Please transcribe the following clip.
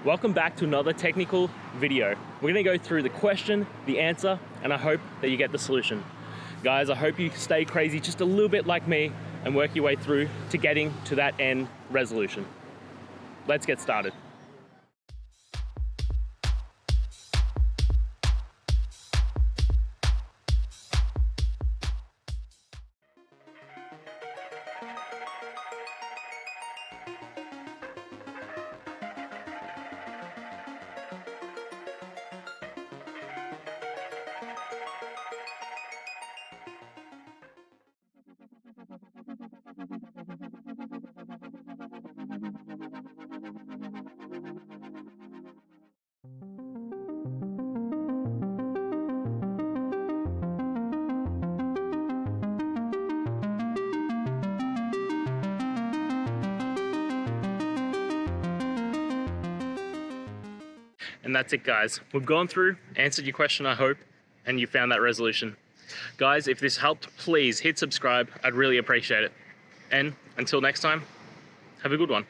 Welcome back to another technical video. We're gonna go through the question, the answer, and I hope that you get the solution. Guys, I hope you stay crazy just a little bit like me and work your way through to getting to that end resolution. Let's get started. And that's it, guys. We've gone through, answered your question, I hope, and you found that resolution. Guys, if this helped, please hit subscribe. I'd really appreciate it. And until next time, have a good one.